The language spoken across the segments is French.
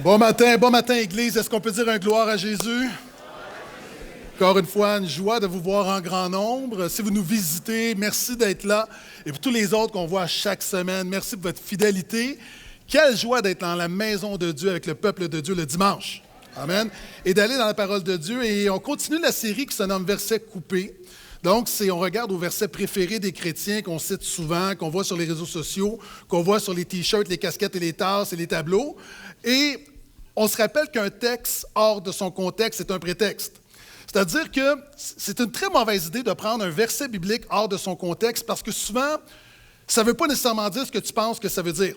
Bon matin, Église. Est-ce qu'on peut dire un gloire à Jésus? Encore une fois, une joie de vous voir en grand nombre. Si vous nous visitez, merci d'être là. Et pour tous les autres qu'on voit chaque semaine, merci pour votre fidélité. Quelle joie d'être dans la maison de Dieu avec le peuple de Dieu le dimanche. Amen. Et d'aller dans la parole de Dieu. Et on continue la série qui se nomme Versets coupés. Donc, on regarde aux versets préférés des chrétiens qu'on cite souvent, qu'on voit sur les réseaux sociaux, qu'on voit sur les t-shirts, les casquettes et les tasses et les tableaux. Et on se rappelle qu'un texte hors de son contexte est un prétexte. C'est-à-dire que c'est une très mauvaise idée de prendre un verset biblique hors de son contexte parce que souvent, ça ne veut pas nécessairement dire ce que tu penses que ça veut dire.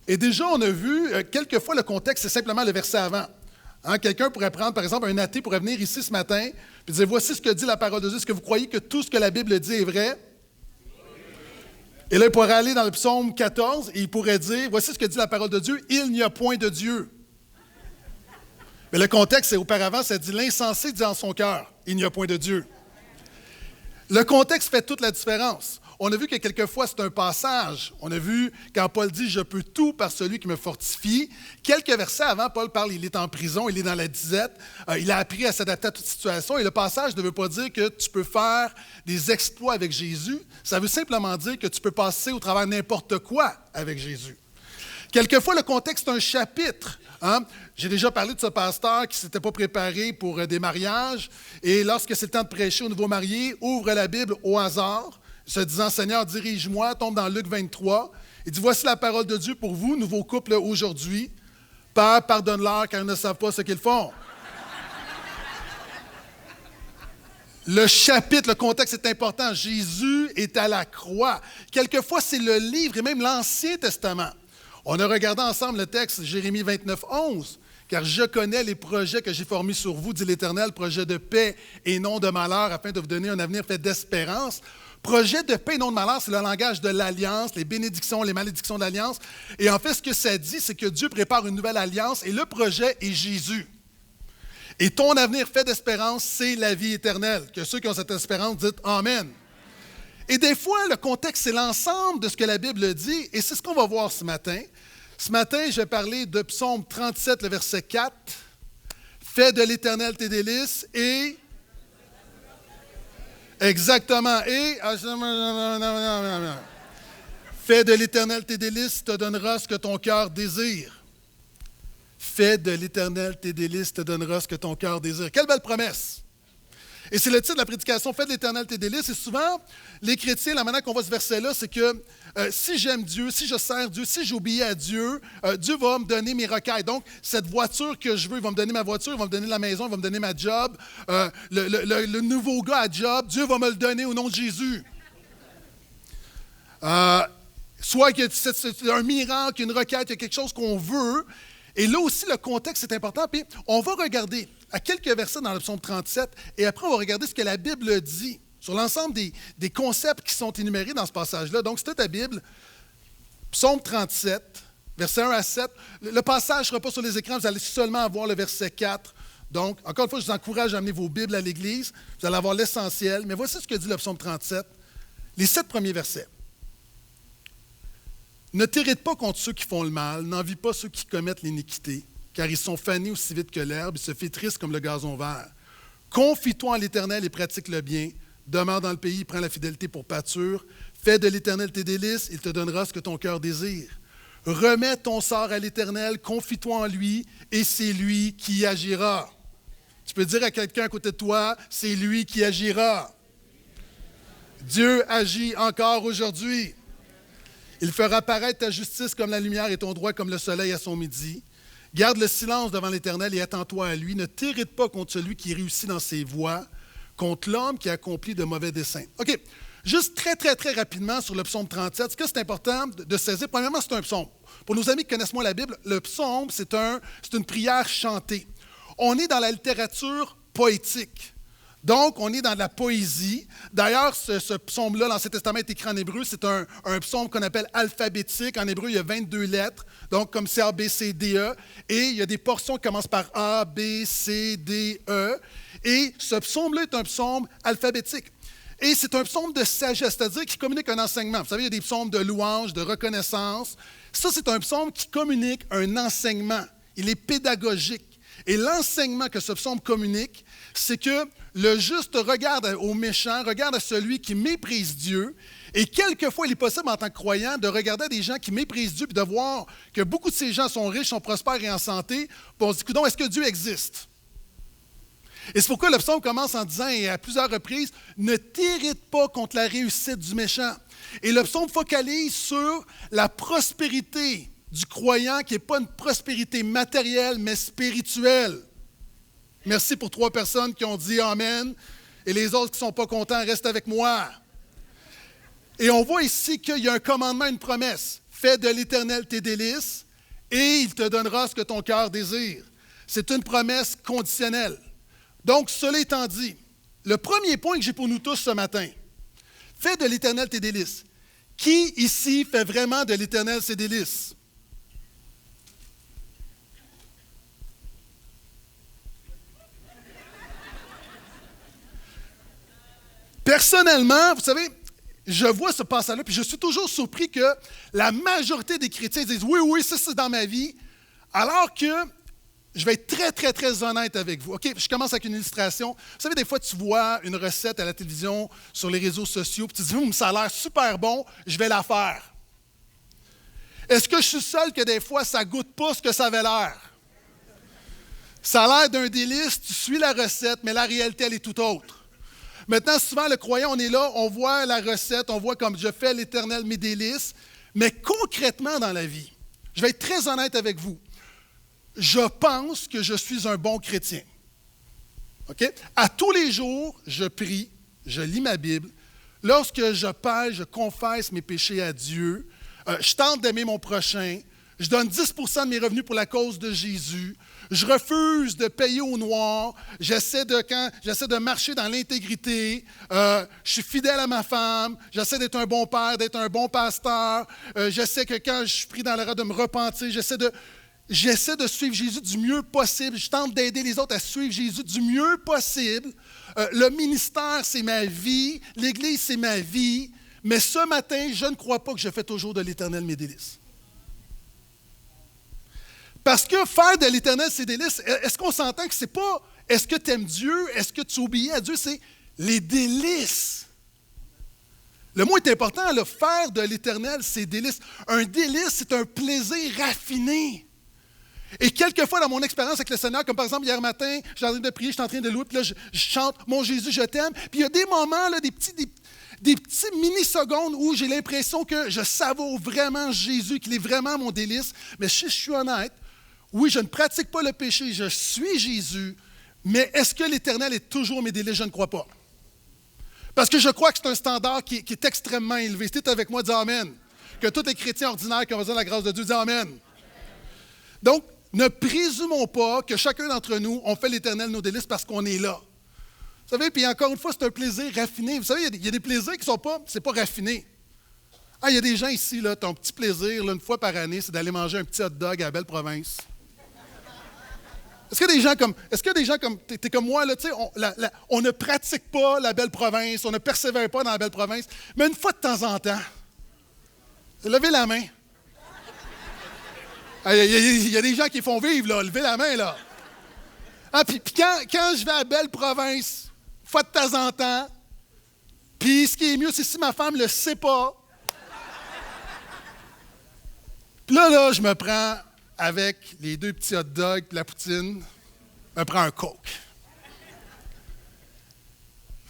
Et déjà, on a vu, quelquefois, le contexte, c'est simplement le verset avant. Quelqu'un pourrait prendre, par exemple, un athée pourrait venir ici ce matin et dire, voici ce que dit la parole de Dieu. Est-ce que vous croyez que tout ce que la Bible dit est vrai? Et là, il pourrait aller dans le psaume 14 et il pourrait dire, voici ce que dit la parole de Dieu, il n'y a point de Dieu. Mais le contexte, c'est auparavant, ça dit, l'insensé dit en son cœur, il n'y a point de Dieu. Le contexte fait toute la différence. On a vu que quelquefois, c'est un passage. On a vu quand Paul dit « Je peux tout par celui qui me fortifie ». Quelques versets avant, Paul parle, il est en prison, il est dans la disette, il a appris à s'adapter à toute situation. Et le passage ne veut pas dire que tu peux faire des exploits avec Jésus. Ça veut simplement dire que tu peux passer au travers n'importe quoi avec Jésus. Quelquefois, le contexte est un chapitre. J'ai déjà parlé de ce pasteur qui ne s'était pas préparé pour des mariages. Et lorsque c'est le temps de prêcher aux nouveaux mariés, ouvre la Bible au hasard, se disant, « Seigneur, dirige-moi », tombe dans Luc 23. Il dit, « Voici la parole de Dieu pour vous, nouveau couple aujourd'hui. Père, pardonne-leur car ils ne savent pas ce qu'ils font. » Le chapitre, le contexte est important. Jésus est à la croix. Quelquefois, c'est le livre et même l'Ancien Testament. On a regardé ensemble le texte Jérémie 29, 11. « Car je connais les projets que j'ai formés sur vous, dit l'Éternel, projets de paix et non de malheur, afin de vous donner un avenir fait d'espérance. » Projet de paix et non de malheur, c'est le langage de l'alliance, les bénédictions, les malédictions d'alliance. Et en fait, ce que ça dit, c'est que Dieu prépare une nouvelle alliance et le projet est Jésus. Et ton avenir fait d'espérance, c'est la vie éternelle. Que ceux qui ont cette espérance disent « Amen ». Et des fois, le contexte, c'est l'ensemble de ce que la Bible dit, et c'est ce qu'on va voir ce matin. Ce matin, je vais parler de Psaume 37, le verset 4. « Fais de l'Éternel tes délices et... » Exactement. Et... « Fais de l'Éternel tes délices, te donnera ce que ton cœur désire. » Fais de l'Éternel tes délices, te donnera ce que ton cœur désire. Quelle belle promesse! Et c'est le titre de la prédication, « Fais de l'Éternel tes délices ». Et souvent, les chrétiens, la manière qu'on voit ce verset-là, c'est que si j'aime Dieu, si je sers Dieu, si j'obéis à Dieu, Dieu va me donner mes requêtes. Donc, cette voiture que je veux, il va me donner ma voiture, il va me donner la maison, il va me donner ma job. Le nouveau gars à job, Dieu va me le donner au nom de Jésus. Soit qu'il y a un miracle, une requête, il y a quelque chose qu'on veut. Et là aussi, le contexte est important. Puis, on va regarder à quelques versets dans le psaume 37, et après, on va regarder ce que la Bible dit sur l'ensemble des concepts qui sont énumérés dans ce passage-là. Donc, c'était ta Bible, psaume 37, versets 1 à 7. Le passage ne sera pas sur les écrans, vous allez seulement avoir le verset 4. Donc, encore une fois, je vous encourage à amener vos Bibles à l'Église. Vous allez avoir l'essentiel. Mais voici ce que dit le psaume 37, les 7 premiers versets. Ne t'irrite pas contre ceux qui font le mal, n'envie pas ceux qui commettent l'iniquité, car ils sont fanés aussi vite que l'herbe, ils se flétrissent comme le gazon vert. Confie-toi en l'Éternel et pratique le bien. Demeure dans le pays, prends la fidélité pour pâture. Fais de l'Éternel tes délices, il te donnera ce que ton cœur désire. Remets ton sort à l'Éternel, confie-toi en lui, et c'est lui qui agira. Tu peux dire à quelqu'un à côté de toi, c'est lui qui agira. Dieu agit encore aujourd'hui. Il fera paraître ta justice comme la lumière et ton droit comme le soleil à son midi. Garde le silence devant l'Éternel et attends-toi à lui. Ne t'irrite pas contre celui qui réussit dans ses voies, contre l'homme qui accomplit de mauvais desseins. OK, juste très, très, très rapidement sur le psaume 37. Ce que c'est important de saisir, premièrement, c'est un psaume. Pour nos amis qui connaissent moins la Bible, le psaume, c'est une prière chantée. On est dans la littérature poétique. Donc, on est dans de la poésie. D'ailleurs, ce psaume-là, l'Ancien Testament est écrit en hébreu. C'est un psaume qu'on appelle alphabétique. En hébreu, il y a 22 lettres, donc comme c'est A, B, C, D, E. Et il y a des portions qui commencent par A, B, C, D, E. Et ce psaume-là est un psaume alphabétique. Et c'est un psaume de sagesse, c'est-à-dire qui communique un enseignement. Vous savez, il y a des psaumes de louange, de reconnaissance. Ça, c'est un psaume qui communique un enseignement. il est pédagogique. Et l'enseignement que ce psaume communique, c'est que le juste regarde au méchant, regarde à celui qui méprise Dieu. Et quelquefois, il est possible en tant que croyant de regarder des gens qui méprisent Dieu et de voir que beaucoup de ces gens sont riches, sont prospères et en santé. Puis on se dit, coudonc, est-ce que Dieu existe? Et c'est pourquoi le psaume commence en disant, et à plusieurs reprises, ne t'irrite pas contre la réussite du méchant. Et le psaume focalise sur la prospérité du croyant qui n'est pas une prospérité matérielle, mais spirituelle. Merci pour 3 personnes qui ont dit Amen. Et les autres qui ne sont pas contents, restent avec moi. Et on voit ici qu'il y a un commandement, une promesse. Fais de l'Éternel tes délices et il te donnera ce que ton cœur désire. C'est une promesse conditionnelle. Donc, cela étant dit, le premier point que j'ai pour nous tous ce matin, fais de l'Éternel tes délices. Qui ici fait vraiment de l'Éternel ses délices? Personnellement, vous savez, je vois ce passage-là, puis je suis toujours surpris que la majorité des chrétiens disent « Oui, oui, ça c'est dans ma vie », alors que je vais être très, très, très honnête avec vous. OK, je commence avec une illustration. Vous savez, des fois, tu vois une recette à la télévision, sur les réseaux sociaux, puis tu te dis « Ça a l'air super bon, je vais la faire ». Est-ce que je suis seul que des fois, ça ne goûte pas ce que ça avait l'air? Ça a l'air d'un délice, tu suis la recette, mais la réalité, elle est tout autre. Maintenant, souvent, le croyant, on est là, on voit la recette, on voit comme je fais l'Éternel mes délices, mais concrètement dans la vie, je vais être très honnête avec vous, je pense que je suis un bon chrétien. OK? À tous les jours, je prie, je lis ma Bible. Lorsque je pêche, je confesse mes péchés à Dieu. Je tente d'aimer mon prochain. Je donne 10% de mes revenus pour la cause de Jésus. Je refuse de payer au noir. J'essaie de marcher dans l'intégrité. Je suis fidèle à ma femme. J'essaie d'être un bon père, d'être un bon pasteur. J'essaie que quand je suis pris dans l'erreur de me repentir, j'essaie de suivre Jésus du mieux possible. Je tente d'aider les autres à suivre Jésus du mieux possible. Le ministère, c'est ma vie. L'Église, c'est ma vie. Mais ce matin, je ne crois pas que je fais toujours de l'Éternel mes délices. Parce que faire de l'Éternel ses délices, est-ce qu'on s'entend que c'est pas est-ce que tu aimes Dieu, est-ce que tu obéis à Dieu, c'est les délices. Le mot est important, là, faire de l'Éternel ses délices. Un délice, c'est un plaisir raffiné. Et quelquefois, dans mon expérience avec le Seigneur, comme par exemple hier matin, je suis en train de prier, je suis en train de louer, puis là, je chante « Mon Jésus, je t'aime ». Puis il y a des moments, là, des petits mini-secondes où j'ai l'impression que je savoure vraiment Jésus, qu'il est vraiment mon délice. Mais si je suis honnête, oui, je ne pratique pas le péché, je suis Jésus, mais est-ce que l'Éternel est toujours mes délices? Je ne crois pas. Parce que je crois que c'est un standard qui est extrêmement élevé. Si tu es avec moi, dis Amen. Que tous les chrétiens ordinaires qui ont besoin de la grâce de Dieu, dis Amen. Donc, ne présumons pas que chacun d'entre nous, on fait l'Éternel nos délices parce qu'on est là. Vous savez, puis encore une fois, c'est un plaisir raffiné. Vous savez, il y a des plaisirs qui sont pas, c'est pas raffiné. Ah, il y a des gens ici, là, ton petit plaisir, là, une fois par année, c'est d'aller manger un petit hot dog à la belle province. Est-ce qu'il y a des gens comme, t'es comme moi, là, tu sais, on ne pratique pas la belle province, on ne persévère pas dans la belle province, mais une fois de temps en temps, levez la main. Il y a des gens qui font vivre, là, levez la main, là. Ah, puis quand je vais à la belle province, une fois de temps en temps, puis ce qui est mieux, c'est si ma femme ne le sait pas. Puis là, je me prends avec les 2 petits hot dogs et la poutine, je me prends un Coke.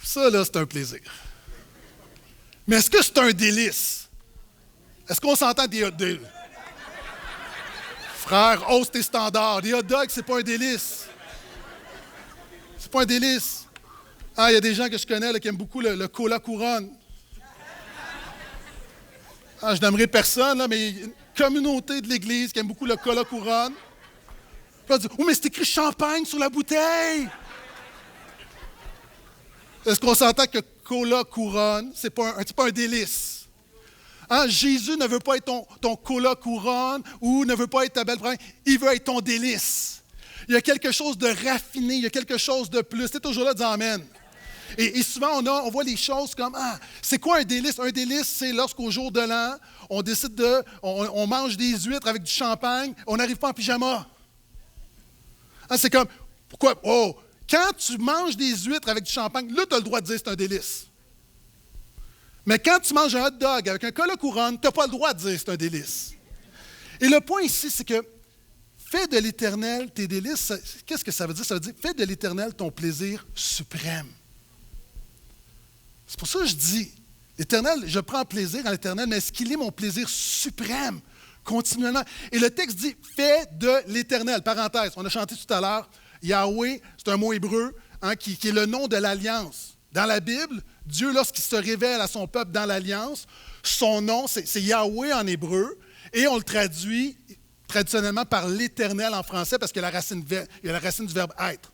Ça, là, c'est un plaisir. Mais est-ce que c'est un délice? Est-ce qu'on s'entend des hot dogs? Frère, hausse tes standards. Des hot dogs, c'est pas un délice. C'est pas un délice. Ah, il y a des gens que je connais là, qui aiment beaucoup le cola couronne. Ah, je n'aimerais personne, là, mais une communauté de l'Église qui aime beaucoup le cola couronne. Puis on dit, oh, mais c'est écrit champagne sur la bouteille. Est-ce qu'on s'entend que cola couronne, c'est pas un délice? Hein? Jésus ne veut pas être ton cola couronne ou ne veut pas être ta belle province. Il veut être ton délice. Il y a quelque chose de raffiné, il y a quelque chose de plus. Tu es toujours là, dis Amen. Et souvent, on voit les choses comme, c'est quoi un délice? Un délice, c'est lorsqu'au jour de l'an, on décide on mange des huîtres avec du champagne, on n'arrive pas en pyjama. Hein, c'est comme, pourquoi? Oh, quand tu manges des huîtres avec du champagne, là, tu as le droit de dire que c'est un délice. Mais quand tu manges un hot dog avec un cola couronne, tu n'as pas le droit de dire que c'est un délice. Et le point ici, c'est que fais de l'Éternel tes délices. Qu'est-ce que ça veut dire? Ça veut dire, fais de l'Éternel ton plaisir suprême. C'est pour ça que je dis, l'Éternel, je prends plaisir en l'Éternel, mais est-ce qu'il est mon plaisir suprême, continuellement? Et le texte dit, fais de l'Éternel, parenthèse, on a chanté tout à l'heure, Yahweh, c'est un mot hébreu qui est le nom de l'Alliance. Dans la Bible, Dieu, lorsqu'il se révèle à son peuple dans l'Alliance, son nom, c'est Yahweh en hébreu, et on le traduit traditionnellement par l'Éternel en français, parce qu'il y a la racine du verbe être.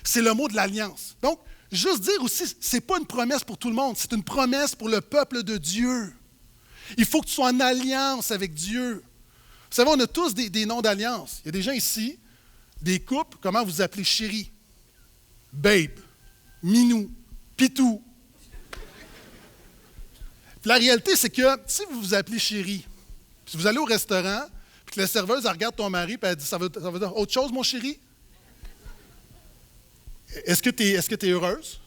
C'est le mot de l'Alliance. Donc, juste dire aussi, ce n'est pas une promesse pour tout le monde, c'est une promesse pour le peuple de Dieu. Il faut que tu sois en alliance avec Dieu. Vous savez, on a tous des noms d'alliance. Il y a des gens ici, des couples, comment vous appelez chérie, babe, minou, pitou. Puis la réalité, c'est que si vous vous appelez chérie, si vous allez au restaurant, puis que la serveuse elle regarde ton mari, puis elle dit, ça veut dire autre chose, mon chéri? Est-ce que tu es heureuse?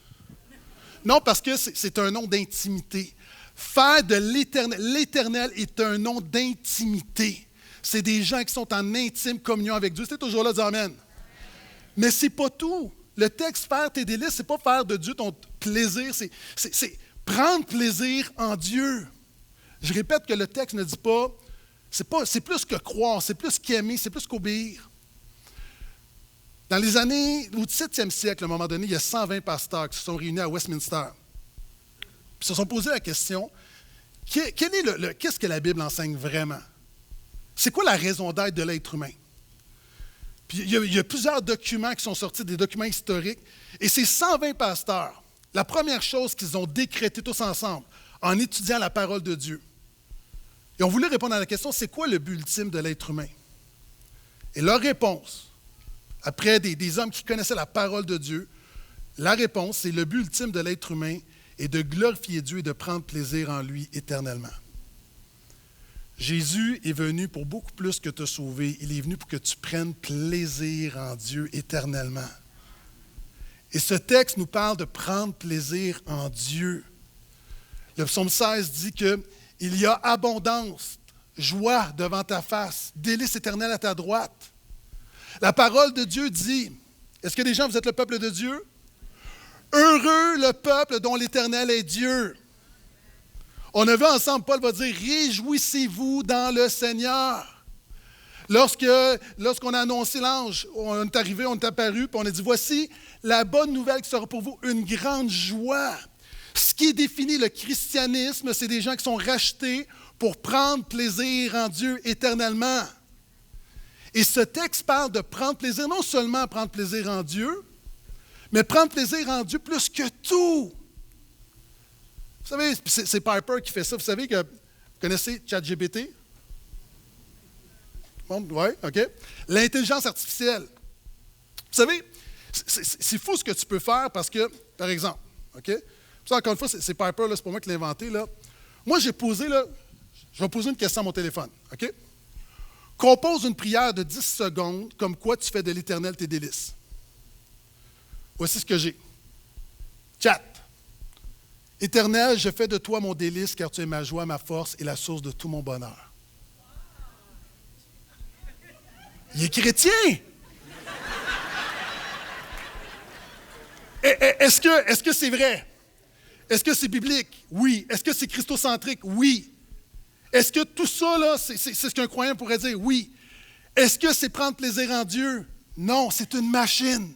Non, parce que c'est un nom d'intimité. Faire de l'Éternel. L'Éternel est un nom d'intimité. C'est des gens qui sont en intime communion avec Dieu. C'est toujours là, dis Amen. Mais ce n'est pas tout. Le texte faire tes délices, ce n'est pas faire de Dieu ton plaisir. C'est prendre plaisir en Dieu. Je répète que le texte ne dit pas, c'est plus que croire, c'est plus qu'aimer, c'est plus qu'obéir. Dans les années, au 17e siècle, à un moment donné, il y a 120 pasteurs qui se sont réunis à Westminster. Ils se sont posé la question, qu'est-ce que la Bible enseigne vraiment? C'est quoi la raison d'être de l'être humain? Puis il y a plusieurs documents qui sont sortis, des documents historiques, et ces 120 pasteurs, la première chose qu'ils ont décrété tous ensemble, en étudiant la parole de Dieu, ils ont voulu répondre à la question, c'est quoi le but ultime de l'être humain? Et leur réponse, après des hommes qui connaissaient la parole de Dieu, la réponse, c'est le but ultime de l'être humain est de glorifier Dieu et de prendre plaisir en lui éternellement. Jésus est venu pour beaucoup plus que te sauver. Il est venu pour que tu prennes plaisir en Dieu éternellement. Et ce texte nous parle de prendre plaisir en Dieu. Le psaume 16 dit qu'il y a abondance, joie devant ta face, délice éternel à ta droite. La parole de Dieu dit, est-ce que des gens, vous êtes le peuple de Dieu? Heureux le peuple dont l'Éternel est Dieu. On a vu ensemble, Paul va dire, réjouissez-vous dans le Seigneur. Lorsqu'on a annoncé l'ange, on est arrivé, on est apparu, puis on a dit, voici la bonne nouvelle qui sera pour vous, une grande joie. Ce qui définit le christianisme, c'est des gens qui sont rachetés pour prendre plaisir en Dieu éternellement. Et ce texte parle de prendre plaisir, non seulement prendre plaisir en Dieu, mais prendre plaisir en Dieu plus que tout. Vous savez, c'est Piper qui fait ça. Vous savez que vous connaissez ChatGPT? Oui, OK. L'intelligence artificielle. Vous savez, c'est fou ce que tu peux faire parce que, par exemple, OK? Ça, encore une fois, c'est Piper, là, c'est pas moi qui l'ai inventé. Là. Moi, je vais poser une question à mon téléphone. OK? Compose une prière de 10 secondes comme quoi tu fais de l'Éternel tes délices. Voici ce que j'ai. Chat. Éternel, je fais de toi mon délice car tu es ma joie, ma force et la source de tout mon bonheur. Il est chrétien. Est-ce que c'est vrai? Est-ce que c'est biblique? Oui. Est-ce que c'est christocentrique? Oui. Est-ce que tout ça, là, c'est ce qu'un croyant pourrait dire? Oui. Est-ce que c'est prendre plaisir en Dieu? Non, c'est une machine.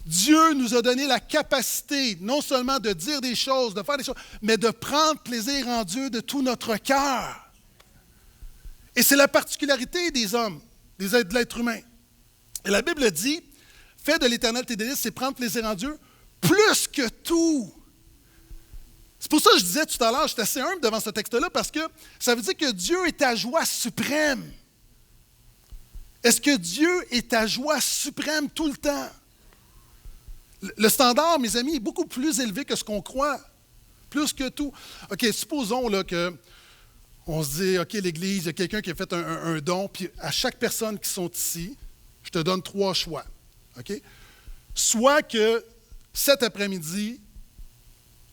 Dieu nous a donné la capacité, non seulement de dire des choses, de faire des choses, mais de prendre plaisir en Dieu de tout notre cœur. Et c'est la particularité des hommes, de l'être humain. Et la Bible dit, fais de l'Éternel tes délices, c'est prendre plaisir en Dieu plus que tout. C'est pour ça que je disais tout à l'heure, j'étais assez humble devant ce texte-là, parce que ça veut dire que Dieu est ta joie suprême. Est-ce que Dieu est ta joie suprême tout le temps? Le standard, mes amis, est beaucoup plus élevé que ce qu'on croit. Plus que tout. OK, supposons là, qu'on se dit, OK, l'Église, il y a quelqu'un qui a fait un don, puis à chaque personne qui sont ici, je te donne 3 choix. OK? Soit que cet après-midi,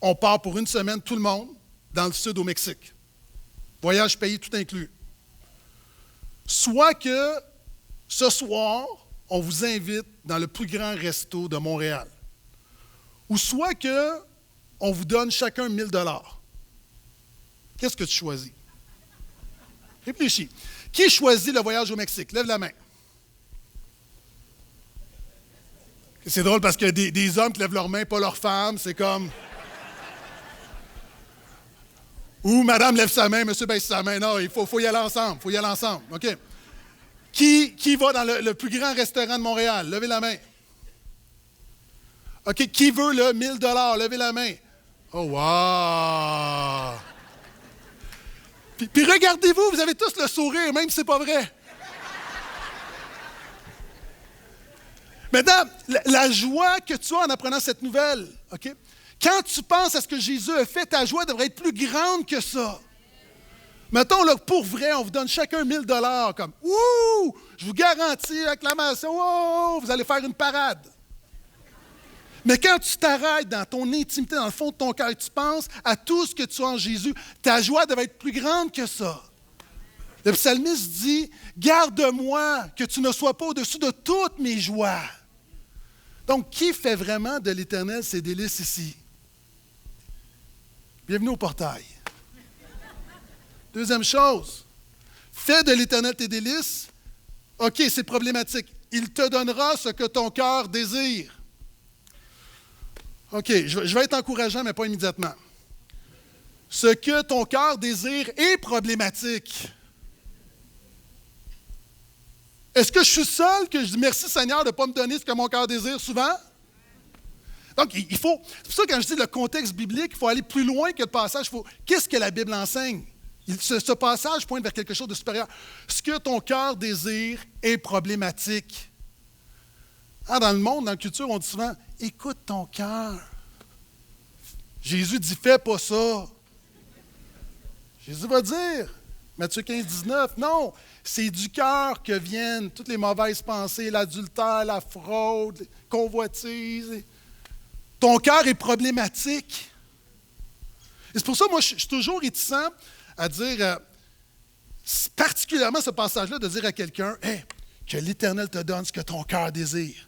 on part pour une semaine, tout le monde, dans le sud au Mexique. Voyage payé, tout inclus. Soit que ce soir, on vous invite dans le plus grand resto de Montréal. Ou soit que on vous donne chacun 1 000 $. Qu'est-ce que tu choisis? Réfléchis. Qui choisit le voyage au Mexique? Lève la main. C'est drôle parce qu'il y a des hommes qui lèvent leurs mains, pas leurs femmes. C'est comme... Ou madame lève sa main, monsieur baisse sa main. Non, il faut y aller ensemble. Il faut y aller ensemble. OK. Qui va dans le plus grand restaurant de Montréal? Levez la main. OK. Qui veut le 1 000 $? Levez la main. Oh, wow! Puis regardez-vous, vous avez tous le sourire, même si ce n'est pas vrai. Maintenant, la joie que tu as en apprenant cette nouvelle, OK? Quand tu penses à ce que Jésus a fait, ta joie devrait être plus grande que ça. Mettons, là, pour vrai, on vous donne chacun 1 000 $, comme « Ouh! Je vous garantis, acclamation, wow! Vous allez faire une parade. » Mais quand tu t'arrêtes dans ton intimité, dans le fond de ton cœur, et tu penses à tout ce que tu as en Jésus, ta joie devrait être plus grande que ça. Le psalmiste dit « Garde-moi que tu ne sois pas au-dessus de toutes mes joies. » Donc, qui fait vraiment de l'Éternel ses délices ici? Bienvenue au portail. Deuxième chose, fais de l'Éternel tes délices. OK, c'est problématique. Il te donnera ce que ton cœur désire. OK, je vais être encourageant, mais pas immédiatement. Ce que ton cœur désire est problématique. Est-ce que je suis seul que je dis merci Seigneur de ne pas me donner ce que mon cœur désire souvent? Donc, il faut, c'est pour ça que quand je dis le contexte biblique, il faut aller plus loin que le passage. Qu'est-ce que la Bible enseigne? Ce passage pointe vers quelque chose de supérieur. Ce que ton cœur désire est problématique. Dans le monde, dans la culture, on dit souvent, écoute ton cœur. Jésus dit, fais pas ça. Jésus va dire, Matthieu 15, 19, non, c'est du cœur que viennent toutes les mauvaises pensées, l'adultère, la fraude, les convoitises. Ton cœur est problématique. Et c'est pour ça, moi, je suis toujours réticent à dire, particulièrement ce passage-là, de dire à quelqu'un, hey, que l'Éternel te donne ce que ton cœur désire.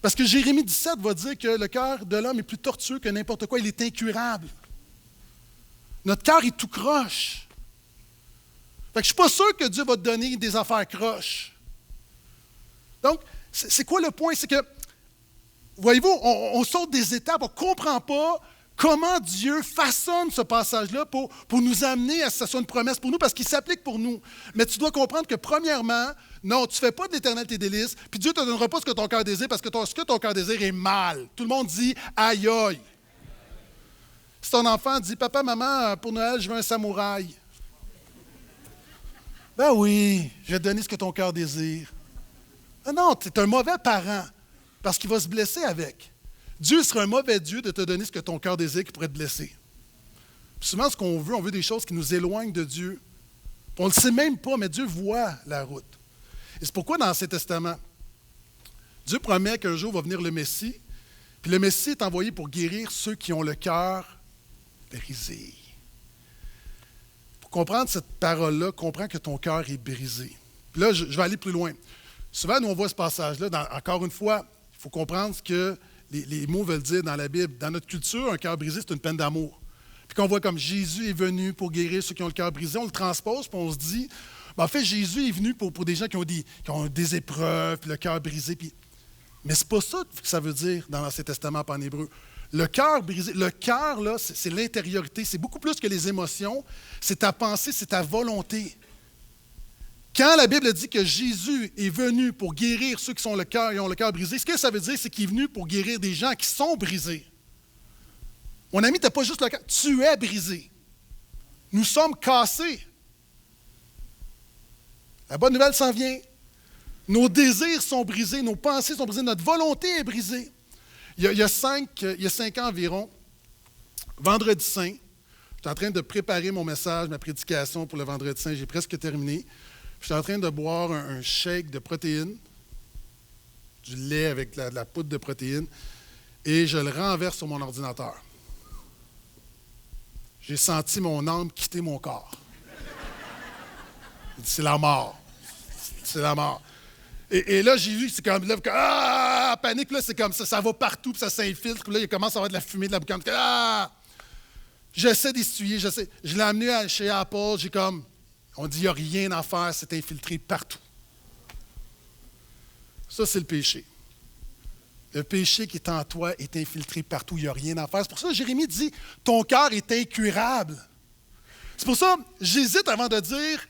Parce que Jérémie 17 va dire que le cœur de l'homme est plus tortueux que n'importe quoi, il est incurable. Notre cœur est tout croche. Fait que je ne suis pas sûr que Dieu va te donner des affaires croches. Donc, c'est quoi le point? C'est que, voyez-vous, on saute des étapes, on ne comprend pas comment Dieu façonne ce passage-là pour nous amener à ce que ce soit une promesse pour nous, parce qu'il s'applique pour nous. Mais tu dois comprendre que, premièrement, non, tu ne fais pas de l'Éternel tes délices, puis Dieu ne te donnera pas ce que ton cœur désire, parce que ce que ton cœur désire est mal. Tout le monde dit « aïe aïe ». Si ton enfant dit « Papa, maman, pour Noël, je veux un samouraï ». Ben oui, je vais te donner ce que ton cœur désire. Ah non, tu es un mauvais parent, parce qu'il va se blesser avec. Dieu sera un mauvais Dieu de te donner ce que ton cœur désire qui pourrait te blesser. Puis souvent, ce qu'on veut, on veut des choses qui nous éloignent de Dieu. Puis on ne le sait même pas, mais Dieu voit la route. Et c'est pourquoi dans l'Ancien Testament, Dieu promet qu'un jour va venir le Messie, puis le Messie est envoyé pour guérir ceux qui ont le cœur brisé. Pour comprendre cette parole-là, comprends que ton cœur est brisé. Puis là, je vais aller plus loin. Souvent, nous, on voit ce passage-là. Encore une fois, il faut comprendre ce que les mots veulent dire dans la Bible. Dans notre culture, un cœur brisé, c'est une peine d'amour. Puis qu'on voit comme Jésus est venu pour guérir ceux qui ont le cœur brisé, on le transpose, puis on se dit, en fait, Jésus est venu pour des gens qui ont des épreuves, puis le cœur brisé. Mais ce n'est pas ça que ça veut dire dans l'Ancien Testament en hébreu. Le cœur brisé, le cœur, là, c'est l'intériorité. C'est beaucoup plus que les émotions. C'est ta pensée, c'est ta volonté. Quand la Bible dit que Jésus est venu pour guérir ceux qui ont le cœur brisé, ce que ça veut dire, c'est qu'il est venu pour guérir des gens qui sont brisés. Mon ami, tu n'as pas juste le cœur, tu es brisé. Nous sommes cassés. La bonne nouvelle s'en vient. Nos désirs sont brisés, nos pensées sont brisées, notre volonté est brisée. Il y a 5 ans environ, vendredi saint, j'étais en train de préparer mon message, ma prédication pour le vendredi saint, j'ai presque terminé. J'étais en train de boire un shake de protéines, du lait avec de la poudre de protéines, et je le renverse sur mon ordinateur. J'ai senti mon âme quitter mon corps. C'est la mort. C'est la mort. Et là, j'ai vu, c'est comme, là, panique, là, c'est comme ça va partout, puis ça s'infiltre, puis là, il commence à avoir de la fumée, de la boucane. J'essaie d'essuyer, je l'ai amené chez Apple, on dit, il n'y a rien à faire, c'est infiltré partout. Ça, c'est le péché. Le péché qui est en toi est infiltré partout, il n'y a rien à faire. C'est pour ça que Jérémie dit, ton cœur est incurable. C'est pour ça, j'hésite avant de dire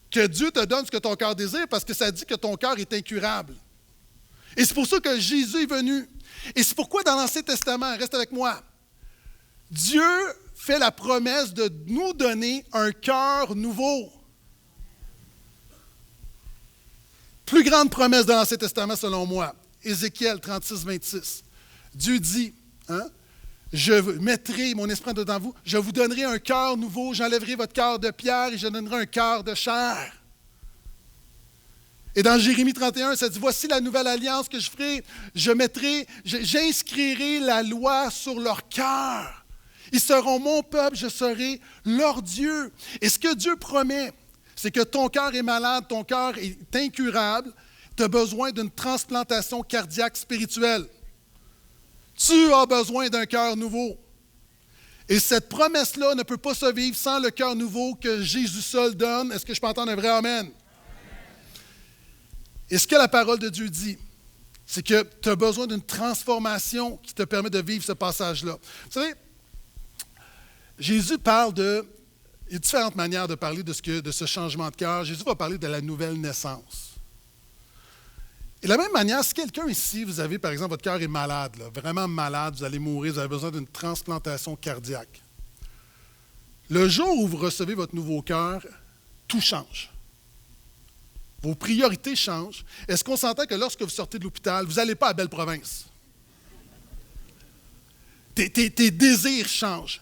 que Dieu te donne ce que ton cœur désire, parce que ça dit que ton cœur est incurable. Et c'est pour ça que Jésus est venu. Et c'est pourquoi dans l'Ancien Testament, reste avec moi, Dieu fait la promesse de nous donner un cœur nouveau. Plus grande promesse de l'Ancien Testament selon moi, Ézéchiel 36, 26. Dieu dit, je mettrai mon esprit dedans vous, je vous donnerai un cœur nouveau, j'enlèverai votre cœur de pierre et je donnerai un cœur de chair. Et dans Jérémie 31, ça dit, voici la nouvelle alliance que je ferai, j'inscrirai la loi sur leur cœur. Ils seront mon peuple, je serai leur Dieu. Et ce que Dieu promet, c'est que ton cœur est malade, ton cœur est incurable, tu as besoin d'une transplantation cardiaque spirituelle. Tu as besoin d'un cœur nouveau. Et cette promesse-là ne peut pas se vivre sans le cœur nouveau que Jésus seul donne. Est-ce que je peux entendre un vrai amen? Et ce que la parole de Dieu dit, c'est que tu as besoin d'une transformation qui te permet de vivre ce passage-là. Vous savez, Jésus parle il y a différentes manières de parler de ce changement de cœur. Jésus va parler de la nouvelle naissance. Et de la même manière, si quelqu'un ici, vous avez, par exemple, votre cœur est malade, là, vraiment malade, vous allez mourir, vous avez besoin d'une transplantation cardiaque. Le jour où vous recevez votre nouveau cœur, tout change. Vos priorités changent. Est-ce qu'on s'entend que lorsque vous sortez de l'hôpital, vous n'allez pas à Belle-Province? Tes désirs changent.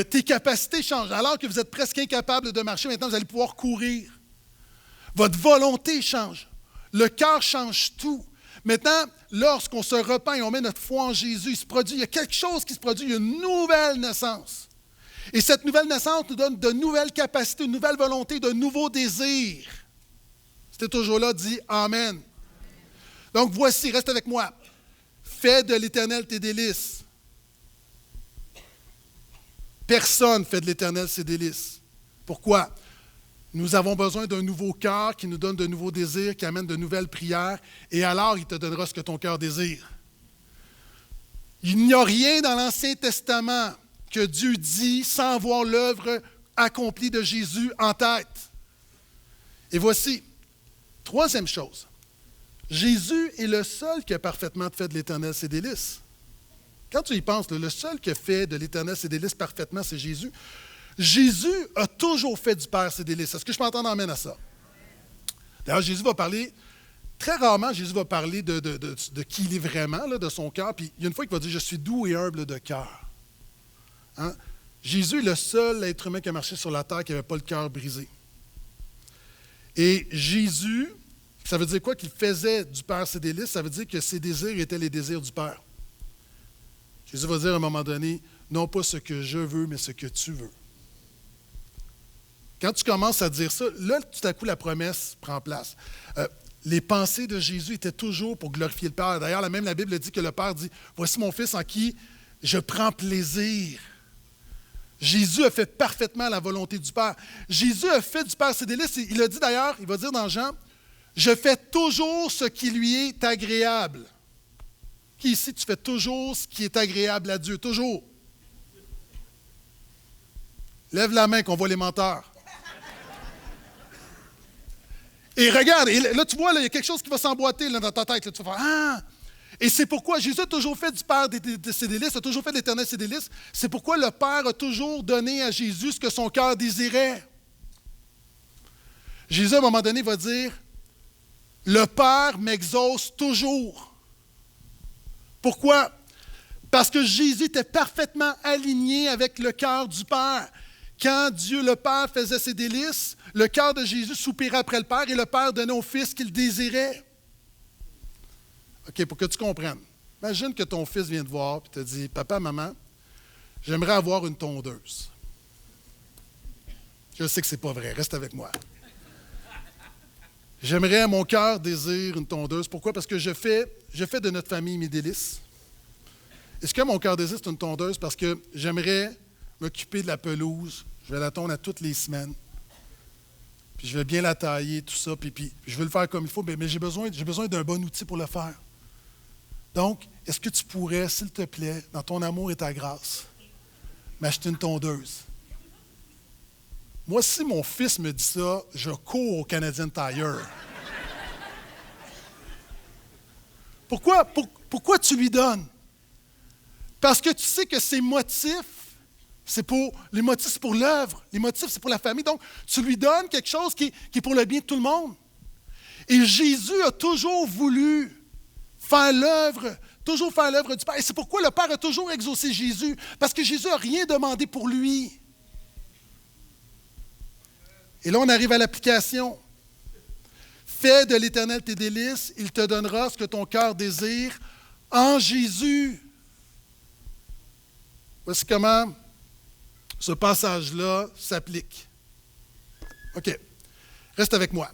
Tes capacités changent. Alors que vous êtes presque incapable de marcher, maintenant, vous allez pouvoir courir. Votre volonté change. Le cœur change tout. Maintenant, lorsqu'on se repent et on met notre foi en Jésus, il y a quelque chose qui se produit, il y a une nouvelle naissance. Et cette nouvelle naissance nous donne de nouvelles capacités, une nouvelle volonté, de nouveaux désirs. C'était toujours là, dit Amen. Donc voici, reste avec moi. Fais de l'Éternel tes délices. Personne ne fait de l'Éternel ses délices. Pourquoi? Nous avons besoin d'un nouveau cœur qui nous donne de nouveaux désirs, qui amène de nouvelles prières, et alors il te donnera ce que ton cœur désire. Il n'y a rien dans l'Ancien Testament que Dieu dit sans voir l'œuvre accomplie de Jésus en tête. Et voici, troisième chose, Jésus est le seul qui a parfaitement fait de l'Éternel ses délices. Quand tu y penses, le seul qui a fait de l'Éternel ses délices parfaitement, c'est Jésus. Jésus a toujours fait du Père ses délices. Est-ce que je peux entendre amène à ça? D'ailleurs, Jésus va parler, très rarement, Jésus va parler de qui il est vraiment, là, de son cœur. Puis il y a une fois qu'il va dire « Je suis doux et humble de cœur ». Hein? Jésus est le seul être humain qui a marché sur la terre qui n'avait pas le cœur brisé. Et Jésus, ça veut dire quoi? Qu'il faisait du Père ses délices, ça veut dire que ses désirs étaient les désirs du Père. Jésus va dire à un moment donné, non pas ce que je veux, mais ce que tu veux. Quand tu commences à dire ça, là, tout à coup, la promesse prend place. Les pensées de Jésus étaient toujours pour glorifier le Père. D'ailleurs, la Bible dit que le Père dit, « Voici mon Fils en qui je prends plaisir. » Jésus a fait parfaitement la volonté du Père. Jésus a fait du Père ses délices. Il a dit d'ailleurs, il va dire dans Jean, « Je fais toujours ce qui lui est agréable. » Qui ici, tu fais toujours ce qui est agréable à Dieu? Toujours. Lève la main qu'on voit les menteurs. Et regarde, et là tu vois, là, il y a quelque chose qui va s'emboîter là, dans ta tête. Là, tu vas faire « Ah! » Et c'est pourquoi Jésus a toujours fait du Père de ses délices, a toujours fait de l'Éternel ses délices. C'est pourquoi le Père a toujours donné à Jésus ce que son cœur désirait. Jésus, à un moment donné, va dire « Le Père m'exauce toujours. » Pourquoi? Parce que Jésus était parfaitement aligné avec le cœur du Père. quand Dieu le Père faisait ses délices, le cœur de Jésus soupirait après le Père et le Père donnait au Fils qu'il désirait. OK, pour que tu comprennes. Imagine que ton fils vient te voir et te dit, « Papa, maman, j'aimerais avoir une tondeuse. » Je sais que ce n'est pas vrai, reste avec moi. J'aimerais, mon cœur désire une tondeuse. Pourquoi? Parce que je fais de notre famille mes délices. Est-ce que mon cœur désire, c'est une tondeuse? Parce que j'aimerais m'occuper de la pelouse. Je vais la tondre à toutes les semaines. Puis je vais bien la tailler, tout ça. Puis je vais le faire comme il faut, mais j'ai besoin d'un bon outil pour le faire. Donc, est-ce que tu pourrais, s'il te plaît, dans ton amour et ta grâce, m'acheter une tondeuse? Moi, si mon fils me dit ça, je cours au Canadian Tire. Pourquoi tu lui donnes? Parce que tu sais que ses motifs, les motifs, c'est pour l'œuvre. Les motifs, c'est pour la famille. Donc, tu lui donnes quelque chose qui est pour le bien de tout le monde. Et Jésus a toujours voulu faire l'œuvre du Père. Et c'est pourquoi le Père a toujours exaucé Jésus. Parce que Jésus n'a rien demandé pour lui. Et là, on arrive à l'application. Fais de l'Éternel tes délices, il te donnera ce que ton cœur désire en Jésus. Voici comment ce passage-là s'applique. OK. Reste avec moi.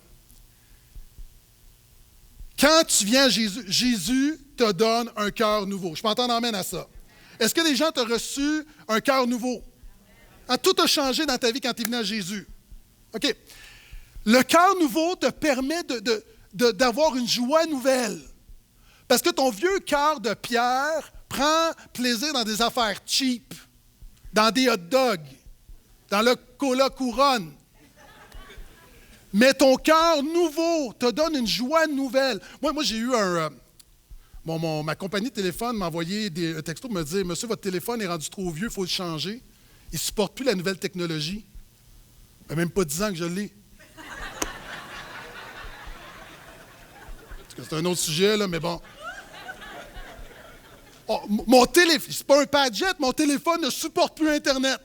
Quand tu viens à Jésus, Jésus te donne un cœur nouveau. Je peux entendre amène à ça. Est-ce que les gens t'ont reçu un cœur nouveau? Tout a changé dans ta vie quand tu es venu à Jésus. OK. Le cœur nouveau te permet d'avoir une joie nouvelle. Parce que ton vieux cœur de pierre prend plaisir dans des affaires cheap, dans des hot dogs, dans le cola couronne. Mais ton cœur nouveau te donne une joie nouvelle. Moi j'ai eu ma compagnie de téléphone m'a envoyé un texto pour me dire « Monsieur, votre téléphone est rendu trop vieux, il faut le changer. Il ne supporte plus la nouvelle technologie. » Il n'y a même pas 10 ans que je l'ai. C'est un autre sujet, là, mais bon. Oh, mon téléphone, c'est pas un Padjet, mon téléphone ne supporte plus Internet.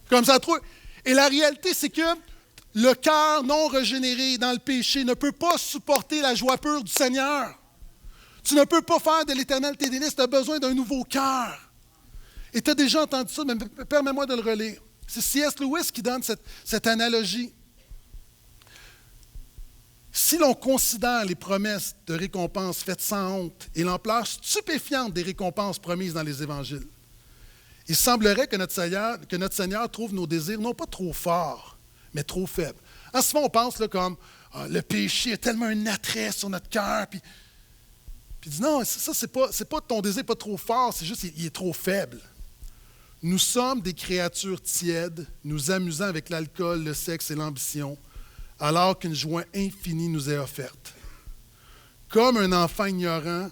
Comme ça, trop. Et la réalité, c'est que le cœur non régénéré dans le péché ne peut pas supporter la joie pure du Seigneur. Tu ne peux pas faire de l'Éternel tes délices, tu as besoin d'un nouveau cœur. Et tu as déjà entendu ça, mais permets-moi de le relire. C'est C.S. Lewis qui donne cette analogie. Si l'on considère les promesses de récompenses faites sans honte et l'ampleur stupéfiante des récompenses promises dans les Évangiles, il semblerait que notre Seigneur trouve nos désirs non pas trop forts, mais trop faibles. Souvent, on pense là, comme le péché a tellement un attrait sur notre cœur, puis il dit non, ça, c'est pas ton désir pas trop fort, c'est juste qu'il est trop faible. Nous sommes des créatures tièdes, nous amusant avec l'alcool, le sexe et l'ambition, alors qu'une joie infinie nous est offerte. Comme un enfant ignorant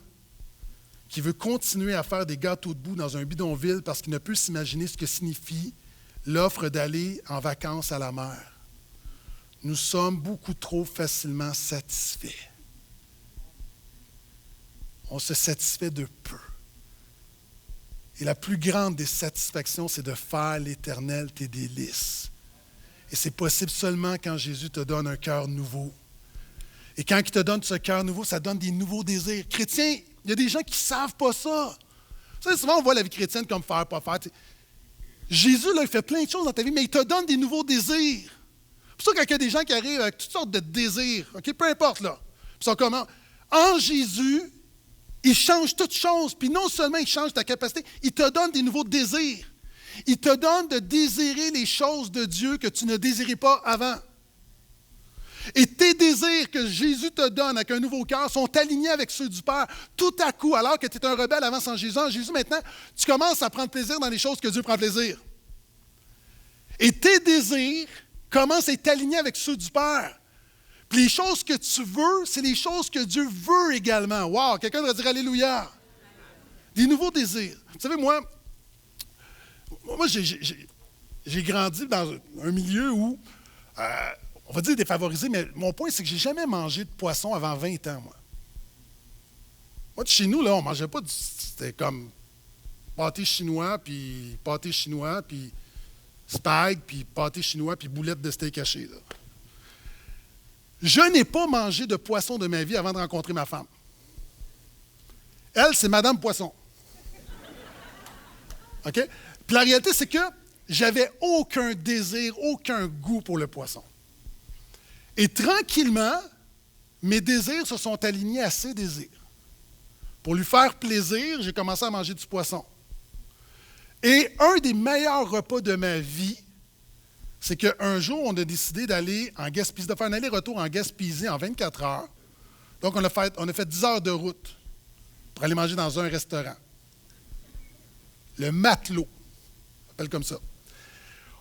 qui veut continuer à faire des gâteaux de boue dans un bidonville parce qu'il ne peut s'imaginer ce que signifie l'offre d'aller en vacances à la mer. Nous sommes beaucoup trop facilement satisfaits. On se satisfait de peu. Et la plus grande des satisfactions, c'est de faire l'Éternel tes délices. Et c'est possible seulement quand Jésus te donne un cœur nouveau. Et quand il te donne ce cœur nouveau, ça donne des nouveaux désirs. Chrétiens, il y a des gens qui ne savent pas ça. Vous savez, souvent, on voit la vie chrétienne comme faire, pas faire. Jésus, là, il fait plein de choses dans ta vie, mais il te donne des nouveaux désirs. C'est pour ça qu'il y a des gens qui arrivent avec toutes sortes de désirs, OK? Peu importe, là. Ils sont comment? En Jésus, il change toutes choses. Puis non seulement il change ta capacité, il te donne des nouveaux désirs. Il te donne de désirer les choses de Dieu que tu ne désirais pas avant. Et tes désirs que Jésus te donne avec un nouveau cœur sont alignés avec ceux du Père. Tout à coup, alors que tu étais un rebelle avant sans Jésus, en Jésus maintenant, tu commences à prendre plaisir dans les choses que Dieu prend plaisir. Et tes désirs commencent à être alignés avec ceux du Père. Puis les choses que tu veux, c'est les choses que Dieu veut également. Wow, quelqu'un devrait dire Alléluia. Des nouveaux désirs. Vous savez, moi j'ai grandi dans un milieu où, on va dire défavorisé, mais mon point, c'est que je n'ai jamais mangé de poisson avant 20 ans, moi. Moi, de chez nous, là, on ne mangeait pas c'était comme pâté chinois, puis spag, puis pâté chinois, puis boulettes de steak haché. Là. Je n'ai pas mangé de poisson de ma vie avant de rencontrer ma femme. Elle, c'est Madame Poisson. OK? Puis la réalité, c'est que j'avais aucun désir, aucun goût pour le poisson. Et tranquillement, mes désirs se sont alignés à ses désirs. Pour lui faire plaisir, j'ai commencé à manger du poisson. Et un des meilleurs repas de ma vie, c'est qu'un jour, on a décidé d'aller en Gaspésie, de faire un aller-retour en Gaspésie en 24 heures. Donc, on a fait 10 heures de route pour aller manger dans un restaurant. Le Matelot, on appelle comme ça.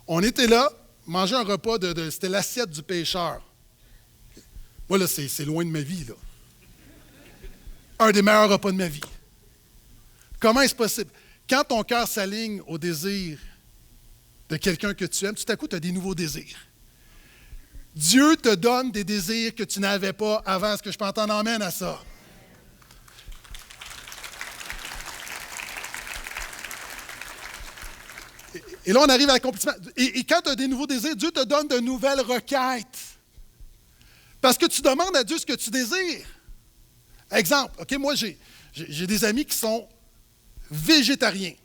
On était là, manger un repas, c'était l'assiette du pêcheur. Moi, là, c'est loin de ma vie, là. Un des meilleurs repas de ma vie. Comment est-ce possible? Quand ton cœur s'aligne au désir de quelqu'un que tu aimes, tout à coup, tu as des nouveaux désirs. Dieu te donne des désirs que tu n'avais pas avant. Est-ce que je peux t'en emmène à ça? Et là, on arrive à l'accomplissement. Et quand tu as des nouveaux désirs, Dieu te donne de nouvelles requêtes. Parce que tu demandes à Dieu ce que tu désires. Exemple, OK, moi, j'ai des amis qui sont végétariens.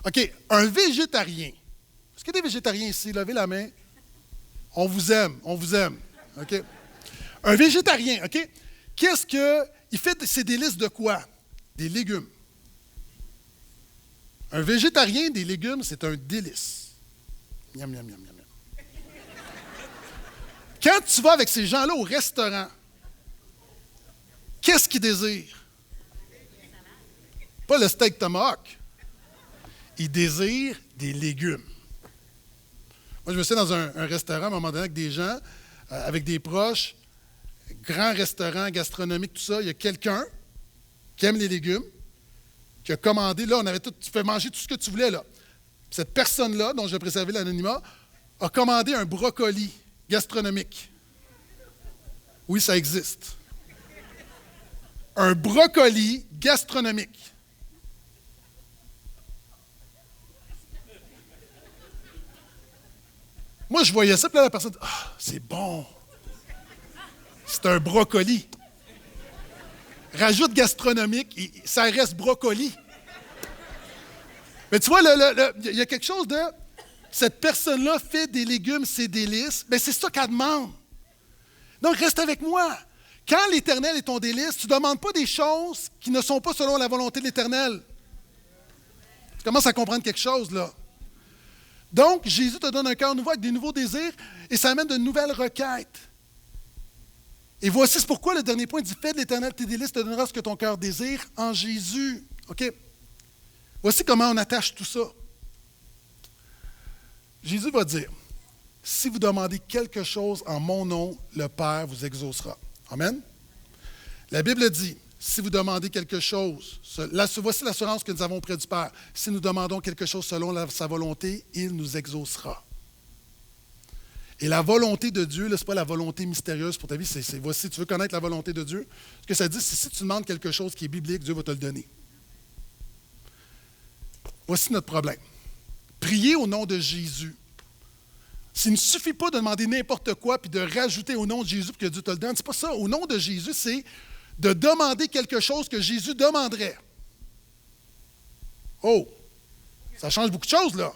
OK, un végétarien. Est-ce qu'il y a des végétariens ici? Levez la main. On vous aime, on vous aime. OK? Un végétarien, OK? Qu'est-ce que... Il fait ses délices de quoi? Des légumes. Un végétarien, des légumes, c'est un délice. Miam, miam, miam, miam, miam. Quand tu vas avec ces gens-là au restaurant, qu'est-ce qu'ils désirent? Pas le steak tomahawk. Ils désirent des légumes. Moi, je me suis dans un restaurant à un moment donné avec des gens, avec des proches, grand restaurant, gastronomique, tout ça. Il y a quelqu'un qui aime les légumes, qui a commandé, là, on avait tout, tu peux manger tout ce que tu voulais, là. Puis cette personne-là, dont je vais préserver l'anonymat, a commandé un brocoli gastronomique. Oui, ça existe. Un brocoli gastronomique. Moi, je voyais ça, puis là, la personne dit « Ah, c'est bon! C'est un brocoli. » Rajoute gastronomique, ça reste brocoli. Mais tu vois, il y a quelque chose de... Cette personne-là fait des légumes, ses délices, mais c'est ça qu'elle demande. Donc, reste avec moi. Quand l'Éternel est ton délice, tu ne demandes pas des choses qui ne sont pas selon la volonté de l'Éternel. Tu commences à comprendre quelque chose, là. Donc, Jésus te donne un cœur nouveau avec des nouveaux désirs et ça amène de nouvelles requêtes. Et voici c'est pourquoi le dernier point dit « Fais de l'Éternel tes délices, te donnera ce que ton cœur désire en Jésus. » OK? Voici comment on attache tout ça. Jésus va dire « Si vous demandez quelque chose en mon nom, le Père vous exaucera. » Amen? La Bible dit « Si vous demandez quelque chose, voici l'assurance que nous avons auprès du Père. Si nous demandons quelque chose selon sa volonté, il nous exaucera. » Et la volonté de Dieu, ce n'est pas la volonté mystérieuse pour ta vie, c'est voici, tu veux connaître la volonté de Dieu. Ce que ça dit, c'est si tu demandes quelque chose qui est biblique, Dieu va te le donner. Voici notre problème. Prier au nom de Jésus. S'il ne suffit pas de demander n'importe quoi puis de rajouter au nom de Jésus pour que Dieu te le donne, c'est pas ça. Au nom de Jésus, c'est de demander quelque chose que Jésus demanderait. Oh! Ça change beaucoup de choses, là.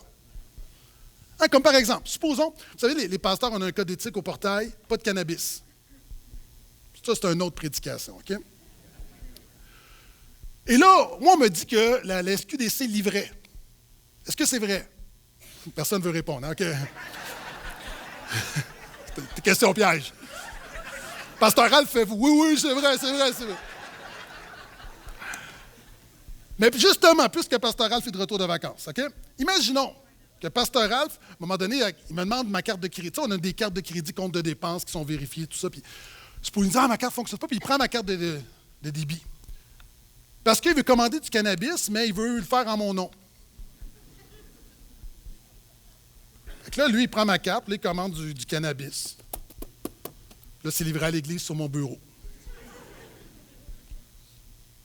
Hein, comme par exemple, supposons, vous savez, les pasteurs, on a un code d'éthique au portail, pas de cannabis. Ça, c'est une autre prédication, OK? Et là, moi, on me dit que la SQDC livrait. Est-ce que c'est vrai? Personne ne veut répondre, hein, OK? C'est une question piège. Pasteur Ralph fait, oui, c'est vrai, c'est vrai, c'est vrai. Mais justement, puisque Pasteur Ralph est de retour de vacances, OK? Imaginons que Pasteur Ralph, à un moment donné, il me demande ma carte de crédit. Tu sais, on a des cartes de crédit, compte de dépenses qui sont vérifiées, tout ça. Puis, je peux lui dire, ma carte ne fonctionne pas, puis il prend ma carte de débit. Parce qu'il veut commander du cannabis, mais il veut le faire en mon nom. Fait que là, lui, il prend ma carte, là, il commande du cannabis. Là, c'est livré à l'église sur mon bureau.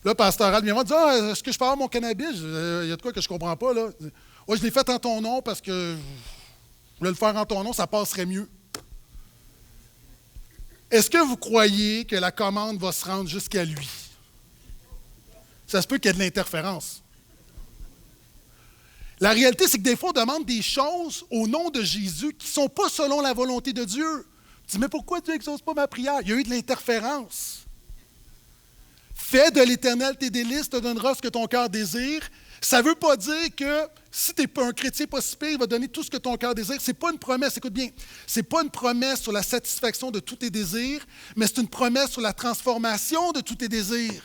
Là, Pasteur Al vient me dire, est-ce que je peux avoir mon cannabis? Il y a de quoi que je ne comprends pas, là. Ouais, je l'ai fait en ton nom parce que je voulais le faire en ton nom, ça passerait mieux. Est-ce que vous croyez que la commande va se rendre jusqu'à lui? Ça se peut qu'il y ait de l'interférence. La réalité, c'est que des fois, on demande des choses au nom de Jésus qui ne sont pas selon la volonté de Dieu. Tu dis, mais pourquoi Dieu n'exauce pas ma prière? Il y a eu de l'interférence. Fais de l'Éternel tes délices, te donnera ce que ton cœur désire. Ça ne veut pas dire que si tu n'es pas un chrétien pas si pire, il va donner tout ce que ton cœur désire. Ce n'est pas une promesse, écoute bien, ce n'est pas une promesse sur la satisfaction de tous tes désirs, mais c'est une promesse sur la transformation de tous tes désirs.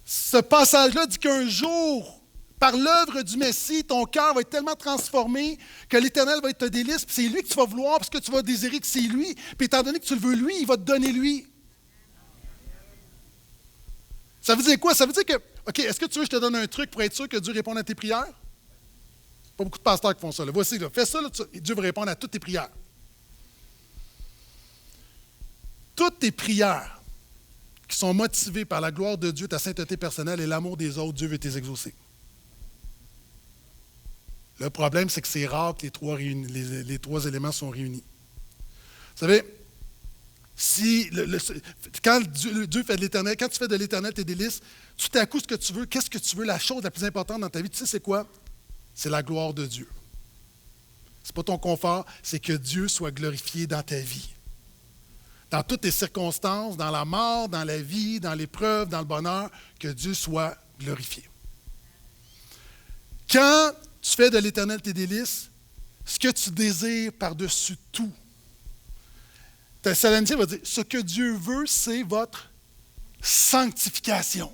Ce passage-là dit qu'un jour, par l'œuvre du Messie, ton cœur va être tellement transformé que l'Éternel va être un délice, puis c'est lui que tu vas vouloir parce que tu vas désirer que c'est lui. Puis étant donné que tu le veux lui, il va te donner lui. Ça veut dire quoi? Ça veut dire que, OK, est-ce que tu veux que je te donne un truc pour être sûr que Dieu réponde à tes prières? Pas beaucoup de pasteurs qui font ça. Là. Voici, là, fais ça, là, et Dieu va répondre à toutes tes prières. Toutes tes prières qui sont motivées par la gloire de Dieu, ta sainteté personnelle et l'amour des autres, Dieu veut t'les exaucer. Le problème, c'est que c'est rare que les trois éléments sont réunis. Vous savez, quand Dieu fait de l'Éternel, quand tu fais de l'Éternel tes délices, tout à coup, ce que tu veux, qu'est-ce que tu veux? La chose la plus importante dans ta vie, tu sais c'est quoi? C'est la gloire de Dieu. Ce n'est pas ton confort, c'est que Dieu soit glorifié dans ta vie. Dans toutes tes circonstances, dans la mort, dans la vie, dans l'épreuve, dans le bonheur, que Dieu soit glorifié. Quand tu fais de l'Éternel tes délices, ce que tu désires par-dessus tout, Thessaloniciens va dire, ce que Dieu veut, c'est votre sanctification.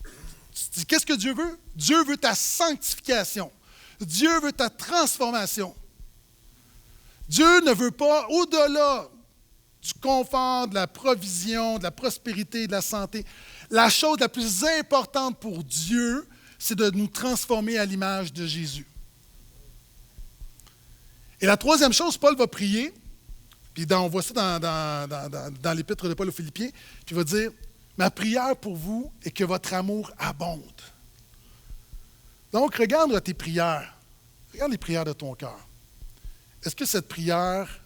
Tu dis, qu'est-ce que Dieu veut? Dieu veut ta sanctification. Dieu veut ta transformation. Dieu ne veut pas, au-delà du confort, de la provision, de la prospérité, de la santé, la chose la plus importante pour Dieu, c'est de nous transformer à l'image de Jésus. Et la troisième chose, Paul va prier, puis on voit ça dans l'épître de Paul aux Philippiens, puis il va dire, ma prière pour vous est que votre amour abonde. Donc, regarde tes prières. Regarde les prières de ton cœur. Est-ce que cette prière,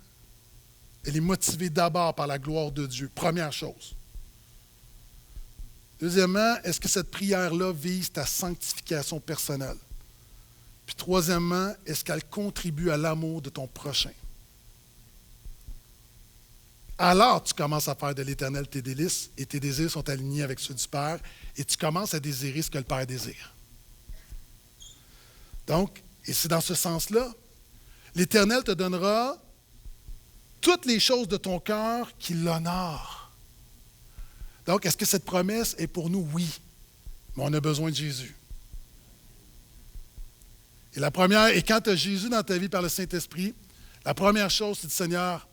elle est motivée d'abord par la gloire de Dieu? Première chose. Deuxièmement, est-ce que cette prière-là vise ta sanctification personnelle? Puis troisièmement, est-ce qu'elle contribue à l'amour de ton prochain? Alors, tu commences à faire de l'Éternel tes délices et tes désirs sont alignés avec ceux du Père et tu commences à désirer ce que le Père désire. Donc, et c'est dans ce sens-là, l'Éternel te donnera toutes les choses de ton cœur qui l'honorent. Donc, est-ce que cette promesse est pour nous? Oui, mais on a besoin de Jésus. Et la première, et quand tu as Jésus dans ta vie par le Saint-Esprit, la première chose, c'est de Seigneur,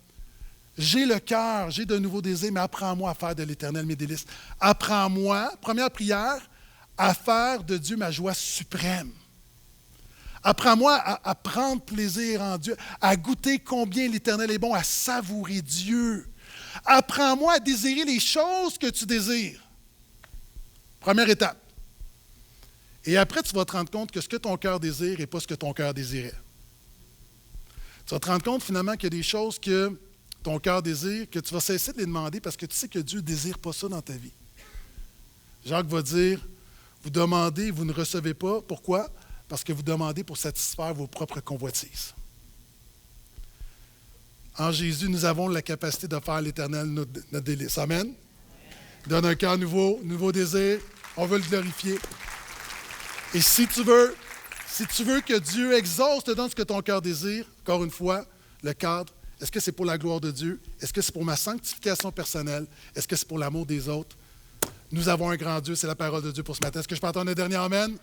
j'ai le cœur, j'ai de nouveaux désirs, mais apprends-moi à faire de l'Éternel mes délices. Apprends-moi, première prière, à faire de Dieu ma joie suprême. Apprends-moi à prendre plaisir en Dieu, à goûter combien l'Éternel est bon, à savourer Dieu. Apprends-moi à désirer les choses que tu désires. Première étape. Et après, tu vas te rendre compte que ce que ton cœur désire n'est pas ce que ton cœur désirait. Tu vas te rendre compte finalement qu'il y a des choses que ton cœur désire, que tu vas cesser de les demander parce que tu sais que Dieu ne désire pas ça dans ta vie. Jacques va dire, vous demandez, vous ne recevez pas. Pourquoi? Parce que vous demandez pour satisfaire vos propres convoitises. En Jésus, nous avons la capacité de faire l'Éternel notre délice. Amen? Il donne un cœur nouveau désir. On veut le glorifier. Et si tu veux que Dieu exauce, te donne ce que ton cœur désire, encore une fois, le cadre, est-ce que c'est pour la gloire de Dieu? Est-ce que c'est pour ma sanctification personnelle? Est-ce que c'est pour l'amour des autres? Nous avons un grand Dieu, c'est la parole de Dieu pour ce matin. Est-ce que je peux entendre un dernier amen?